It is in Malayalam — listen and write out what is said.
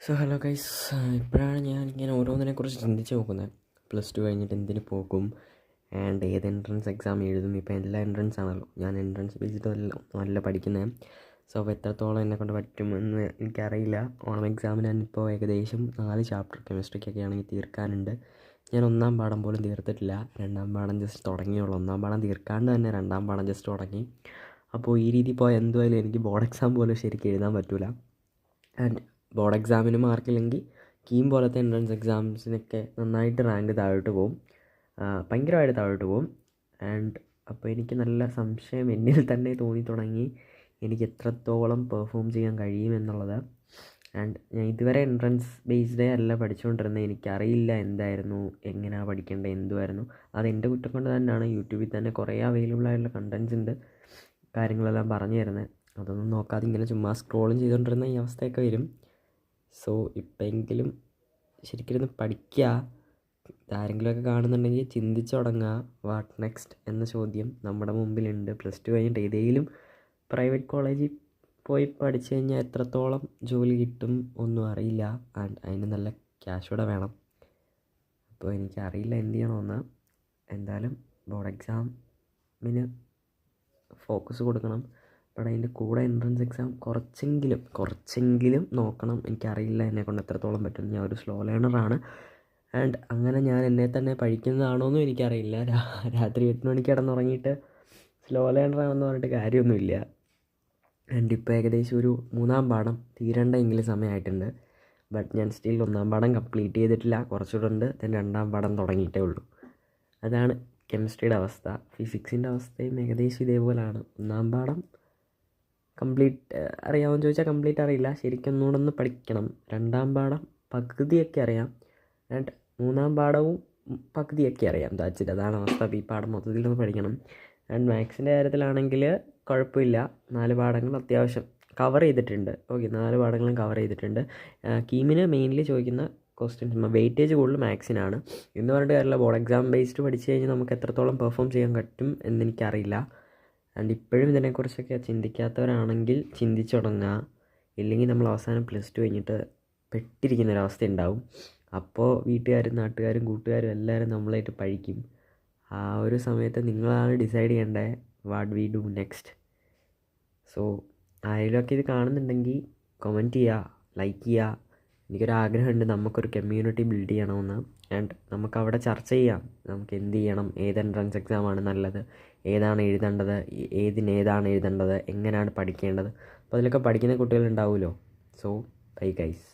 ഹലോ ഗൈസ്, ഇപ്പോഴാണ് ഞാൻ ഇങ്ങനെ ഓരോന്നിനെക്കുറിച്ച് ചിന്തിച്ച് നോക്കുന്നത്. പ്ലസ് ടു കഴിഞ്ഞിട്ട് എന്തിന് പോകും ആൻഡ് ഏത് എൻട്രൻസ് എക്സാം എഴുതും. ഇപ്പോൾ എല്ലാ എൻട്രൻസ് ആണല്ലോ, ഞാൻ എൻട്രൻസ് ബേസ്ഡ് നല്ല പഠിക്കുന്നത്. സോ അപ്പോൾ എത്രത്തോളം എന്നെക്കൊണ്ട് പറ്റുമെന്ന് എനിക്കറിയില്ല. ഓണം എക്സാമിന് ഞാനിപ്പോൾ ഏകദേശം 4 ചാപ്റ്റർ കെമിസ്ട്രിക്കൊക്കെ ആണെങ്കിൽ തീർക്കാനുണ്ട്. ഞാൻ 1-ാം പാഠം പോലും തീർത്തിട്ടില്ല. 2-ാം പാഠം ജസ്റ്റ് തുടങ്ങിയുള്ളൂ. 1-ാം പാഠം തീർക്കാണ്ട് തന്നെ 2-ാം പാഠം ജസ്റ്റ് തുടങ്ങി. അപ്പോൾ ഈ രീതി പോയാൽ എന്തായാലും എനിക്ക് ബോർഡ് എക്സാം പോലും ശരിക്കും എഴുതാൻ പറ്റില്ല. ആൻഡ് ബോർഡ് എക്സാമിന് മാർക്കില്ലെങ്കിൽ കീം പോലത്തെ എൻട്രൻസ് എക്സാംസിനൊക്കെ നന്നായിട്ട് റാങ്ക് താഴോട്ട് പോകും, ഭയങ്കരമായിട്ട് താഴോട്ട് പോകും. ആൻഡ് അപ്പോൾ എനിക്ക് നല്ല സംശയം എന്നിൽ തന്നെ തോന്നി തുടങ്ങി, എനിക്ക് എത്രത്തോളം പെർഫോം ചെയ്യാൻ കഴിയുമെന്നുള്ളത്. ആൻഡ് ഞാൻ ഇതുവരെ എൻട്രൻസ് ബേസ്ഡേ അല്ല പഠിച്ചുകൊണ്ടിരുന്നത്. എനിക്കറിയില്ല എന്തായിരുന്നു, എങ്ങനെയാണ് പഠിക്കേണ്ടത്, എന്തുമായിരുന്നു. അതെൻ്റെ കുറ്റം കൊണ്ട് തന്നെയാണ്. യൂട്യൂബിൽ തന്നെ കുറേ അവൈലബിൾ ആയിട്ടുള്ള കണ്ടൻസ് ഉണ്ട്, കാര്യങ്ങളെല്ലാം പറഞ്ഞു തരുന്നത്. അതൊന്നും നോക്കാതെ ഇങ്ങനെ ചുമ്മാ സ്ക്രോളും ചെയ്തുകൊണ്ടിരുന്ന ഈ അവസ്ഥയൊക്കെ വരും. സോ ഇപ്പോഴെങ്കിലും ശരിക്കും പഠിക്കുക. ആരെങ്കിലുമൊക്കെ കാണുന്നുണ്ടെങ്കിൽ ചിന്തിച്ചു തുടങ്ങുക, വാട്ട് നെക്സ്റ്റ് എന്ന ചോദ്യം നമ്മുടെ മുമ്പിലുണ്ട്. പ്ലസ് ടു കഴിഞ്ഞിട്ട് ഏതെങ്കിലും പ്രൈവറ്റ് കോളേജിൽ പോയി പഠിച്ചു കഴിഞ്ഞാൽ എത്രത്തോളം ജോലി കിട്ടും ഒന്നും അറിയില്ല. ആൻഡ് അതിന് നല്ല ക്യാഷ് കൂടെ വേണം. അപ്പോൾ എനിക്കറിയില്ല എന്ത് ചെയ്യണമെന്ന്. എന്തായാലും ബോർഡ് എക്സാമിന് ഫോക്കസ് കൊടുക്കണം. ബട്ട് അതിൻ്റെ കൂടെ എൻട്രൻസ് എക്സാം കുറച്ചെങ്കിലും നോക്കണം. എനിക്കറിയില്ല എന്നെക്കൊണ്ട് എത്രത്തോളം പറ്റും. ഞാൻ ഒരു സ്ലോ ലേണറാണ്. ആൻഡ് അങ്ങനെ ഞാൻ എന്നെ തന്നെ പഠിക്കുന്നതാണോ എന്നും എനിക്കറിയില്ല. രാത്രി 8 മണിക്ക് കിടന്നുറങ്ങിയിട്ട് സ്ലോ ലേണറാണെന്ന് പറഞ്ഞിട്ട് കാര്യമൊന്നുമില്ല. ആൻഡ് ഇപ്പോൾ ഏകദേശം ഒരു 3-ാം പാഠം തീരേണ്ടെങ്കിലും സമയമായിട്ടുണ്ട്. ബട്ട് ഞാൻ സ്റ്റിൽ 1-ാം പാഠം കംപ്ലീറ്റ് ചെയ്തിട്ടില്ല, കുറച്ചുകൂടെ ഉണ്ട്. 2-ാം പാഠം തുടങ്ങിയിട്ടേ ഉള്ളൂ. അതാണ് കെമിസ്ട്രിയുടെ അവസ്ഥ. ഫിസിക്സിൻ്റെ അവസ്ഥയും ഏകദേശം ഇതേപോലെയാണ്. 1-ാം പാഠം കംപ്ലീറ്റ് അറിയാമെന്ന് ചോദിച്ചാൽ കംപ്ലീറ്റ് അറിയില്ല, ശരിക്കും ഒന്നുകൂടെ ഒന്ന് പഠിക്കണം. 2-ാം പാഠം പകുതിയൊക്കെ അറിയാം. ആൻഡ് 3-ാം പാഠവും പകുതിയൊക്കെ അറിയാം. അതാണ് അവസ്ഥ. ഈ പാഠം മൊത്തത്തിലൊന്ന് പഠിക്കണം. ആൻഡ് മാത്സിൻ്റെ കാര്യത്തിലാണെങ്കിൽ കുഴപ്പമില്ല, 4 പാഠങ്ങൾ അത്യാവശ്യം കവർ ചെയ്തിട്ടുണ്ട്. ഓക്കെ, 4 പാഠങ്ങളും കവർ ചെയ്തിട്ടുണ്ട്. കീമിന് മെയിൻലി ചോദിക്കുന്ന ക്വസ്റ്റ്യൻസ് വെയിറ്റേജ് കൂടുതൽ മാത്സിനാണ് എന്ന് പറഞ്ഞിട്ട് കാര്യമില്ല. ബോർഡ് എക്സാം ബേസ്ഡ് പഠിച്ചു കഴിഞ്ഞാൽ നമുക്ക് എത്രത്തോളം പെർഫോം ചെയ്യാൻ പറ്റും എന്നെനിക്കറിയില്ല. ആൻഡ് ഇപ്പോഴും ഇതിനെക്കുറിച്ചൊക്കെ ചിന്തിക്കാത്തവരാണെങ്കിൽ ചിന്തിച്ചു തുടങ്ങുക. ഇല്ലെങ്കിൽ നമ്മൾ അവസാനം പ്ലസ് ടു കഴിഞ്ഞിട്ട് പെട്ടിരിക്കുന്നൊരവസ്ഥ ഉണ്ടാവും. അപ്പോൾ വീട്ടുകാരും നാട്ടുകാരും കൂട്ടുകാരും എല്ലാവരും നമ്മളായിട്ട് പഴിക്കും. ആ ഒരു സമയത്ത് നിങ്ങളാണ് ഡിസൈഡ് ചെയ്യേണ്ടത് what we do next. So ആരെങ്കിലുമൊക്കെ ഇത് കാണുന്നുണ്ടെങ്കിൽ കമൻറ്റ് ചെയ്യുക, ലൈക്ക് ചെയ്യുക. എനിക്കൊരാഗ്രഹമുണ്ട്, നമുക്കൊരു കമ്മ്യൂണിറ്റി ബിൽഡ് ചെയ്യണമെന്ന്. ആൻഡ് നമുക്കവിടെ ചർച്ച ചെയ്യാം, നമുക്ക് എന്ത് ചെയ്യണം, ഏത് എൻട്രൻസ് എക്സാമാണ് നല്ലത്, ഏതാണ് എഴുതേണ്ടത്, ഏതാണ് എഴുതേണ്ടത്, എങ്ങനെയാണ് പഠിക്കേണ്ടത്. അപ്പോൾ അതിലൊക്കെ പഠിക്കുന്ന കുട്ടികളുണ്ടാവുമല്ലോ. So bye guys.